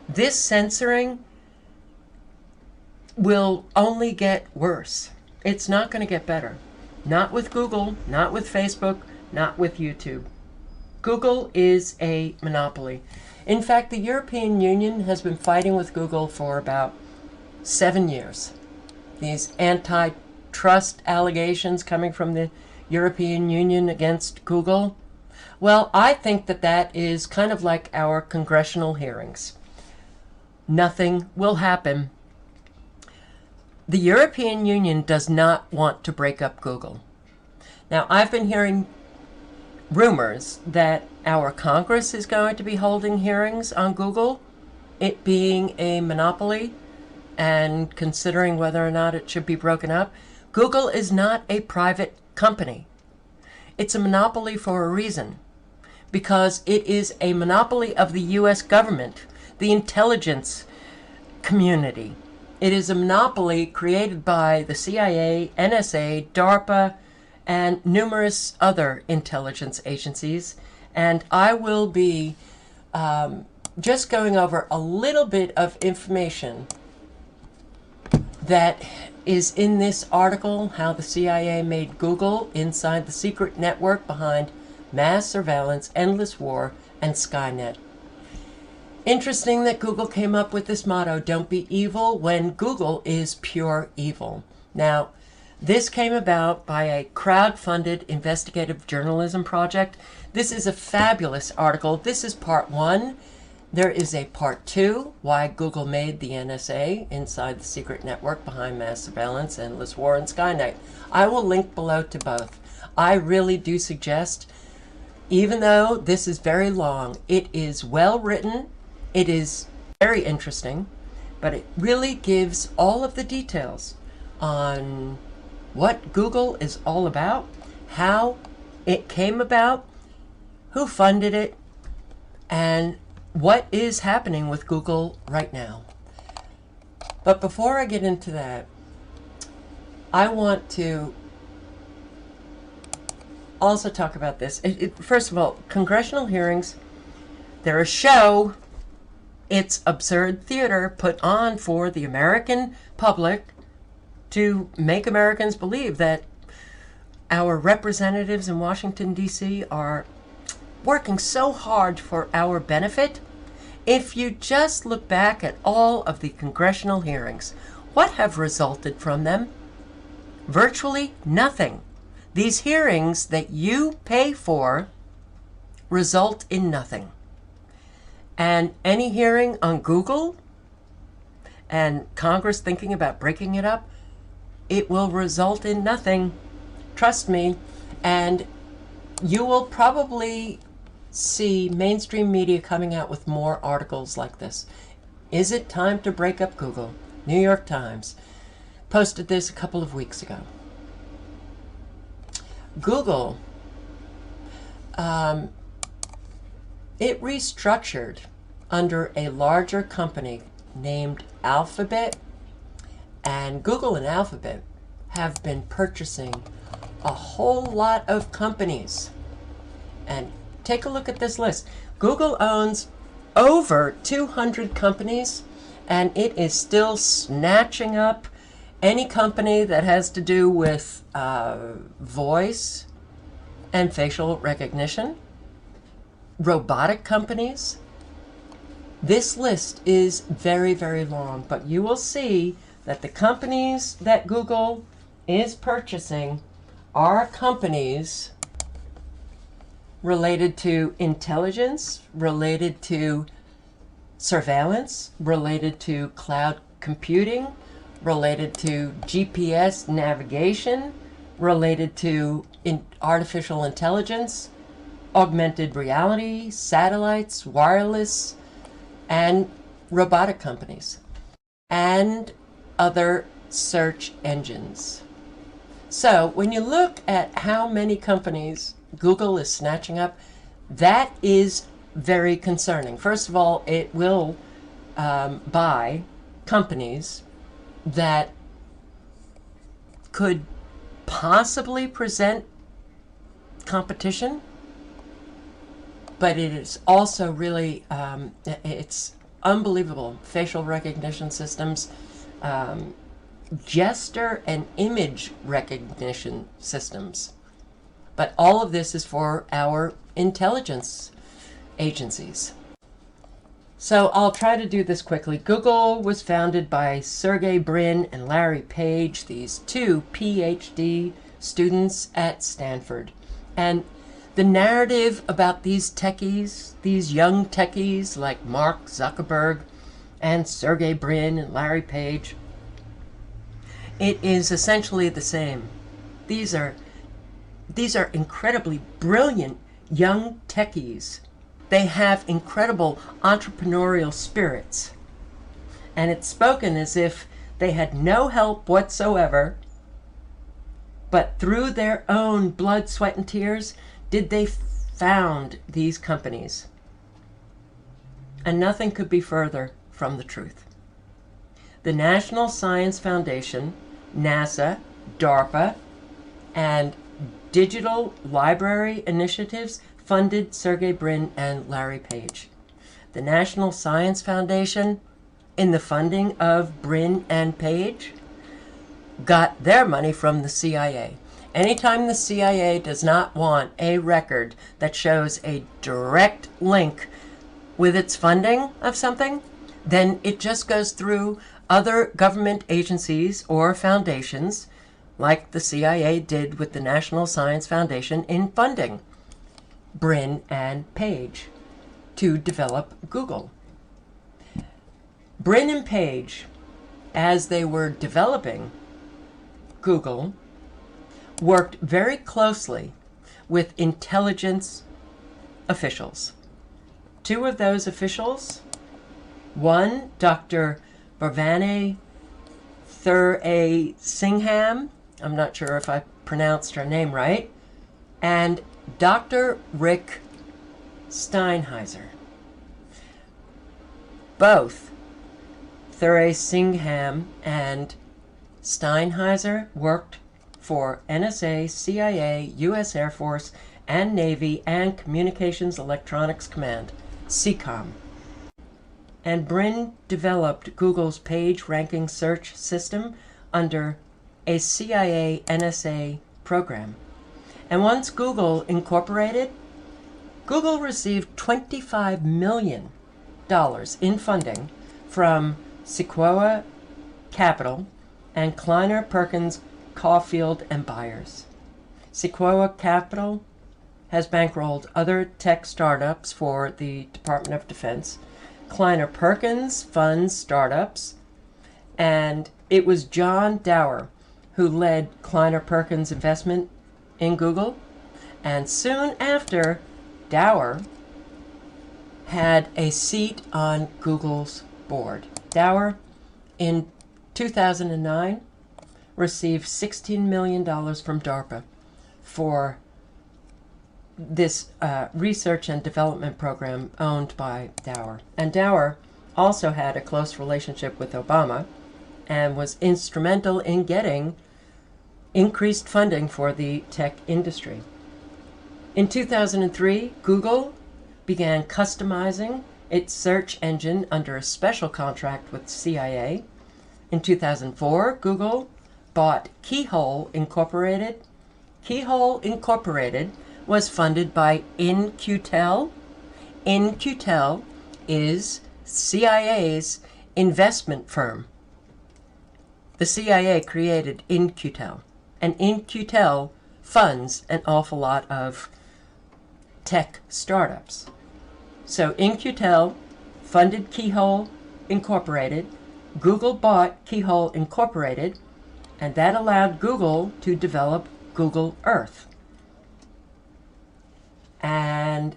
This censoring will only get worse. It's not going to get better. Not with Google, not with Facebook, not with YouTube. Google is a monopoly. In fact, the European Union has been fighting with Google for about 7 years. These antitrust allegations coming from the European Union against Google. Well, I think that that is kind of like our congressional hearings. Nothing will happen. The European Union does not want to break up Google. Now, I've been hearing rumors that our Congress is going to be holding hearings on Google, it being a monopoly, and considering whether or not it should be broken up. Google is not a private company. It's a monopoly for a reason, because it is a monopoly of the U.S. government, the intelligence community. It is a monopoly created by the CIA, NSA, DARPA, and numerous other intelligence agencies. And I will be just going over a little bit of information that is in this article, how the CIA made Google inside the secret network behind mass surveillance, endless war, and Skynet. Interesting that Google came up with this motto, don't be evil, when Google is pure evil. Now, this came about by a crowd-funded investigative journalism project. This is a fabulous article. This is part 1. There is a part 2, why Google made the NSA inside the secret network behind mass surveillance, endless war, and Skynet. I will link below to both. I really do suggest, even though this is very long, it is well written, it is very interesting, but it really gives all of the details on what Google is all about, how it came about, who funded it, and what is happening with Google right now. But before I get into that, I want to also talk about this. First of all, congressional hearings, they're a show. It's absurd theater put on for the American public to make Americans believe that our representatives in Washington, D.C. are working so hard for our benefit. If you just look back at all of the congressional hearings, what have resulted from them? Virtually nothing. These hearings that you pay for result in nothing. And any hearing on Google and Congress thinking about breaking it up, it will result in nothing. Trust me. And you will probably see mainstream media coming out with more articles like this. Is it time to break up Google? New York Times posted this a couple of weeks ago. Google, it restructured under a larger company named Alphabet, and Google and Alphabet have been purchasing a whole lot of companies. And take a look at this list. Google owns over 200 companies, and it is still snatching up any company that has to do with voice and facial recognition, robotic companies. This list is very, very long, but you will see that the companies that Google is purchasing are companies related to intelligence, related to surveillance, related to cloud computing, related to GPS navigation, related to artificial intelligence, augmented reality, satellites, wireless, and robotic companies, and other search engines. So when you look at how many companies Google is snatching up, that is very concerning. First of all, it will buy companies that could possibly present competition, but it is also really, it's unbelievable facial recognition systems, gesture and image recognition systems. But all of this is for our intelligence agencies. So I'll try to do this quickly. Google was founded by Sergey Brin and Larry Page, these two PhD students at Stanford. And the narrative about these techies, these young techies like Mark Zuckerberg and Sergey Brin and Larry Page, it is essentially the same. These are incredibly brilliant young techies. They have incredible entrepreneurial spirits. And it's spoken as if they had no help whatsoever, but through their own blood, sweat, and tears, did they found these companies. And nothing could be further from the truth. The National Science Foundation, NASA, DARPA, and Digital Library Initiatives funded Sergey Brin and Larry Page. The National Science Foundation, in the funding of Brin and Page, got their money from the CIA. Anytime the CIA does not want a record that shows a direct link with its funding of something, then it just goes through other government agencies or foundations, like the CIA did with the National Science Foundation in funding Brin and Page to develop Google. Brin and Page, as they were developing Google, worked very closely with intelligence officials. Two of those officials, one, Dr. Bhavani Thur-A-Singham, I'm not sure if I pronounced her name right, and Dr. Rick Steinheiser. Both Thur-A-Singham and Steinheiser worked for NSA, CIA, U.S. Air Force, and Navy, and Communications Electronics Command, CECOM. And Brin developed Google's page ranking search system under a CIA NSA program. And once Google incorporated, Google received $25 million in funding from Sequoia Capital and Kleiner Perkins Caulfield and Byers. Sequoia Capital has bankrolled other tech startups for the Department of Defense. Kleiner Perkins funds startups, and it was John Dower who led Kleiner Perkins' investment in Google, and soon after, Dower had a seat on Google's board. Dower, in 2009, received $16 million from DARPA for this research and development program owned by Dower. And Dower also had a close relationship with Obama and was instrumental in getting increased funding for the tech industry. In 2003, Google began customizing its search engine under a special contract with CIA. In 2004, Google bought Keyhole Incorporated. Keyhole Incorporated was funded by In-Q-Tel. In-Q-Tel is CIA's investment firm. The CIA created In-Q-Tel, and In-Q-Tel funds an awful lot of tech startups. So In-Q-Tel funded Keyhole Incorporated. Google bought Keyhole Incorporated, and that allowed Google to develop Google Earth. And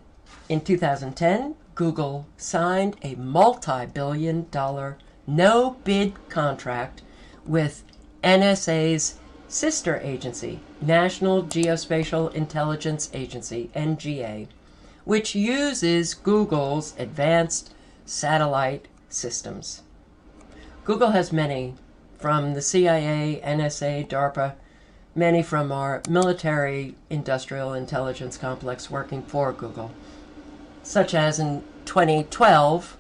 in 2010, Google signed a multi-billion-dollar no-bid contract with NSA's sister agency, National Geospatial Intelligence Agency, NGA, which uses Google's advanced satellite systems. Google has many from the CIA, NSA, DARPA, many from our military industrial intelligence complex working for Google, such as in 2012,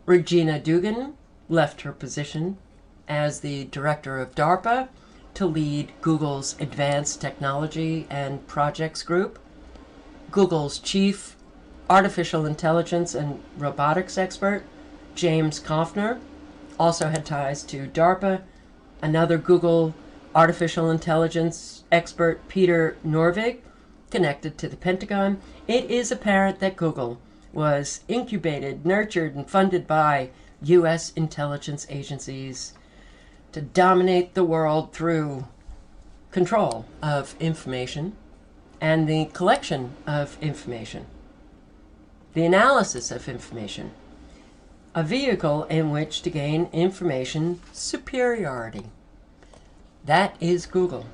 Regina Dugan left her position as the director of DARPA to lead Google's Advanced Technology and Projects Group. Google's chief artificial intelligence and robotics expert, James Kaufner, also had ties to DARPA. Another Google artificial intelligence expert, Peter Norvig, connected to the Pentagon. It is apparent that Google was incubated, nurtured, and funded by U.S. intelligence agencies to dominate the world through control of information and the collection of information, the analysis of information, a vehicle in which to gain information superiority. That is Google.